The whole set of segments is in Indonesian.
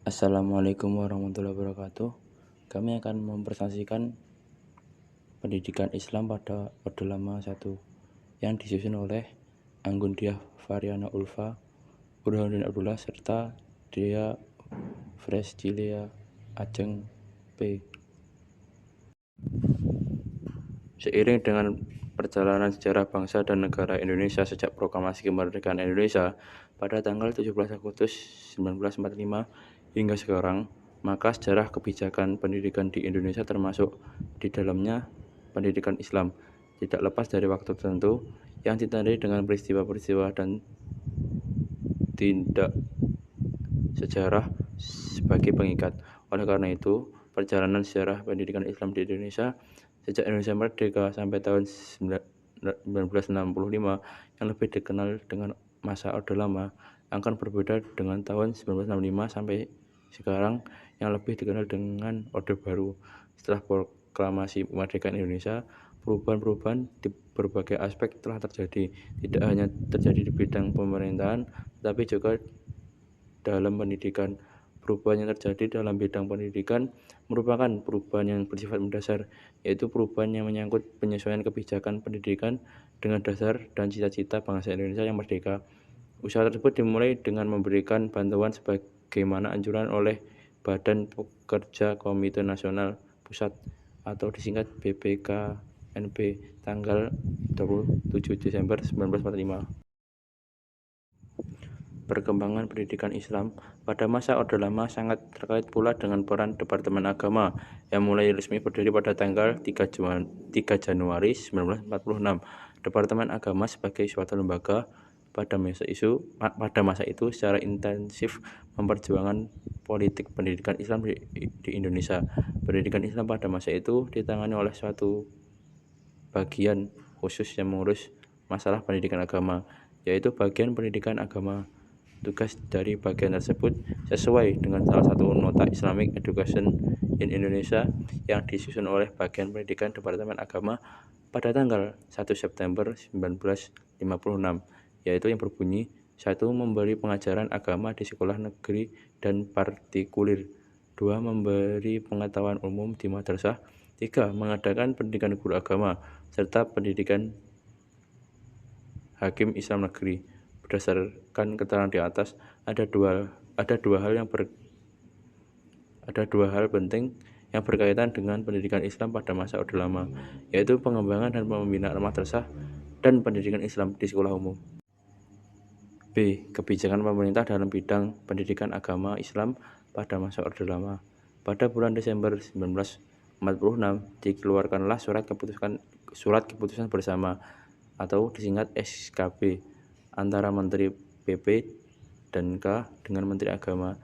Assalamualaikum warahmatullahi wabarakatuh. Kami akan mempresentasikan pendidikan Islam pada Orde Lama 1 yang disusun oleh Anggun Diah Variana Ulfa, Burhanuddin Abdullah, serta Dea Frescilea Ajeng P. Seiring dengan perjalanan sejarah bangsa dan negara Indonesia sejak proklamasi kemerdekaan Indonesia pada tanggal 17 Agustus 1945 hingga sekarang, maka sejarah kebijakan pendidikan di Indonesia termasuk di dalamnya pendidikan Islam tidak lepas dari waktu tertentu yang ditandai dengan peristiwa-peristiwa dan tindak sejarah sebagai pengikat. Oleh karena itu, perjalanan sejarah pendidikan Islam di Indonesia sejak Indonesia merdeka sampai tahun 1965 yang lebih dikenal dengan masa Orde Lama akan berbeda dengan tahun 1965 sampai sekarang yang lebih dikenal dengan Orde Baru. Setelah proklamasi kemerdekaan Indonesia, perubahan-perubahan di berbagai aspek telah terjadi, tidak hanya terjadi di bidang pemerintahan, tetapi juga dalam pendidikan. Perubahan yang terjadi dalam bidang pendidikan merupakan perubahan yang bersifat mendasar, yaitu perubahan yang menyangkut penyesuaian kebijakan pendidikan dengan dasar dan cita-cita bangsa Indonesia yang merdeka. Usaha tersebut dimulai dengan memberikan bantuan sebagaimana anjuran oleh Badan Pekerja Komite Nasional Pusat atau disingkat BPKNP tanggal 27 Desember 1945. Perkembangan pendidikan Islam pada masa Orde Lama sangat terkait pula dengan peran Departemen Agama yang mulai resmi berdiri pada tanggal 3 Januari 1946. Departemen Agama sebagai suatu lembaga pada masa itu secara intensif memperjuangkan politik pendidikan Islam di Indonesia. Pendidikan Islam pada masa itu ditangani oleh suatu bagian khusus yang mengurus masalah pendidikan agama, yaitu bagian pendidikan agama. Tugas dari bagian tersebut sesuai dengan salah satu nota Islamic Education in Indonesia yang disusun oleh bagian pendidikan Departemen Agama pada tanggal 1 September 1956, yaitu yang berbunyi: 1. Memberi pengajaran agama di sekolah negeri dan partikulir. 2. Memberi pengetahuan umum di madrasah. 3. Mengadakan pendidikan guru agama serta pendidikan hakim Islam negeri. Berdasarkan keterangan di atas, ada dua hal penting yang berkaitan dengan pendidikan Islam pada masa Orde Lama, yaitu pengembangan dan pembinaan madrasah dan pendidikan Islam di sekolah umum. B. Kebijakan pemerintah dalam bidang pendidikan agama Islam pada masa Orde Lama. Pada bulan Desember 1946 dikeluarkanlah surat keputusan bersama atau disingkat SKB antara Menteri PP dan K dengan Menteri Agama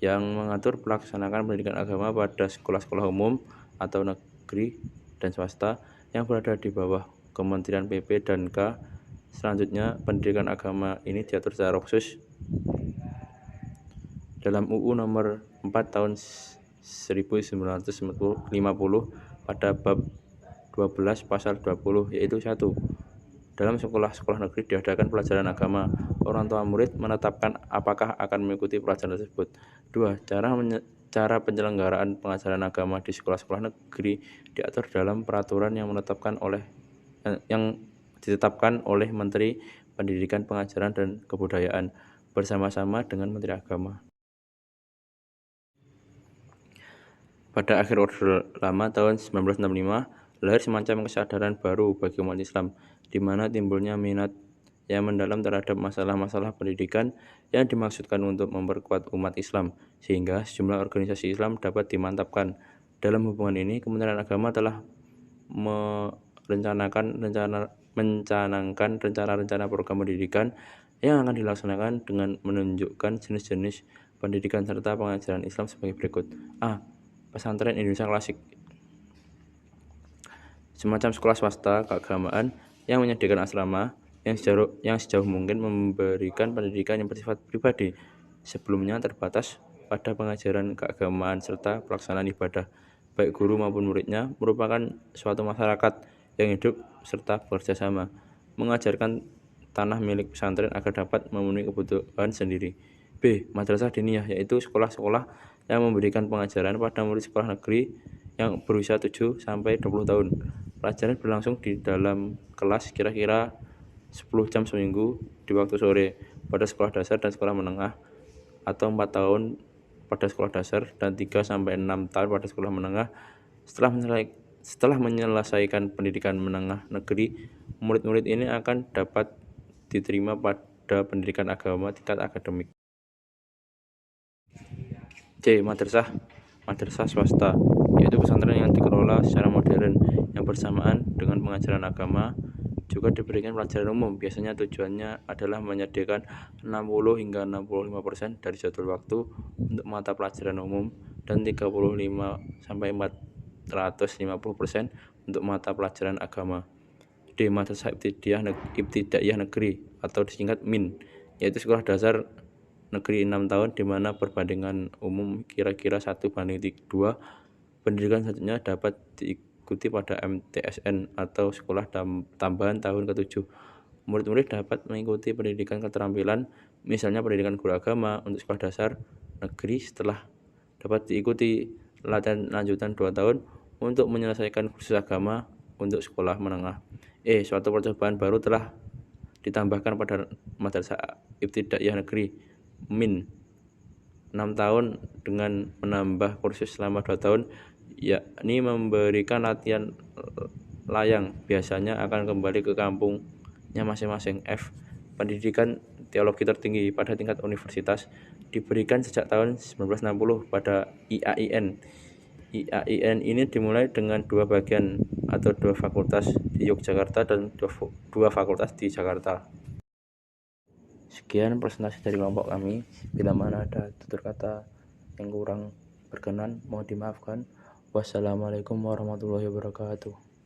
yang mengatur pelaksanaan pendidikan agama pada sekolah-sekolah umum atau negeri dan swasta yang berada di bawah Kementerian PP dan K. Selanjutnya, pendidikan agama ini diatur secara khusus dalam UU nomor 4 tahun 1950 pada bab 12 pasal 20, yaitu 1. Dalam sekolah-sekolah negeri diadakan pelajaran agama. Orang tua murid menetapkan apakah akan mengikuti pelajaran tersebut. 2. Cara penyelenggaraan pengajaran agama di sekolah-sekolah negeri diatur dalam peraturan yang ditetapkan oleh Menteri Pendidikan, Pengajaran, dan Kebudayaan bersama-sama dengan Menteri Agama. Pada akhir Orde Lama tahun 1965, lahir semacam kesadaran baru bagi umat Islam, di mana timbulnya minat yang mendalam terhadap masalah-masalah pendidikan yang dimaksudkan untuk memperkuat umat Islam, sehingga sejumlah organisasi Islam dapat dimantapkan. Dalam hubungan ini, Kementerian Agama telah mencanangkan rencana-rencana program pendidikan yang akan dilaksanakan dengan menunjukkan jenis-jenis pendidikan serta pengajaran Islam sebagai berikut. A. Pesantren Indonesia Klasik, semacam sekolah swasta keagamaan yang menyediakan asrama yang sejauh mungkin memberikan pendidikan yang bersifat pribadi, sebelumnya terbatas pada pengajaran keagamaan serta pelaksanaan ibadah, baik guru maupun muridnya merupakan suatu masyarakat yang hidup serta bekerja sama, mengajarkan tanah milik pesantren agar dapat memenuhi kebutuhan sendiri. B. Madrasah diniyah, yaitu sekolah-sekolah yang memberikan pengajaran pada murid sekolah negeri yang berusia 7 sampai 20 tahun. Pelajaran berlangsung di dalam kelas kira-kira 10 jam seminggu di waktu sore pada sekolah dasar dan sekolah menengah, atau 4 tahun pada sekolah dasar dan 3 sampai 6 tahun pada sekolah menengah. Setelah menyelesaikan pendidikan menengah negeri, murid-murid ini akan dapat diterima pada pendidikan agama tingkat akademik. C. Madrasah swasta, yaitu pesantren yang dikelola secara modern yang bersamaan dengan pengajaran agama. Juga diberikan pelajaran umum, biasanya tujuannya adalah menyediakan 60 hingga 65% dari jadwal waktu untuk mata pelajaran umum dan 35 sampai 450% untuk mata pelajaran agama. D. Madrasah Ibtidaiyah Negeri atau disingkat MIN, yaitu sekolah dasar negeri 6 tahun di mana perbandingan umum kira-kira 1:2. Pendidikan selanjutnya dapat diikuti pada MTSN atau sekolah tambahan tahun ke-7. Murid-murid dapat mengikuti pendidikan keterampilan, misalnya pendidikan guru agama untuk sekolah dasar negeri. Setelah dapat diikuti latihan lanjutan 2 tahun untuk menyelesaikan kursus agama untuk sekolah menengah. Suatu percobaan baru telah ditambahkan pada Madrasah Ibtidaiyah Negeri MIN 6 tahun dengan menambah kursus selama 2 tahun, yakni memberikan latihan layang, biasanya akan kembali ke kampungnya masing-masing. F. Pendidikan teologi tertinggi pada tingkat universitas diberikan sejak tahun 1960 pada IAIN. IAIN ini dimulai dengan 2 bagian atau 2 fakultas di Yogyakarta dan 2 fakultas di Jakarta. Sekian presentasi dari kelompok kami. Bila mana ada tutur kata yang kurang berkenan, mohon dimaafkan. Wassalamualaikum warahmatullahi wabarakatuh.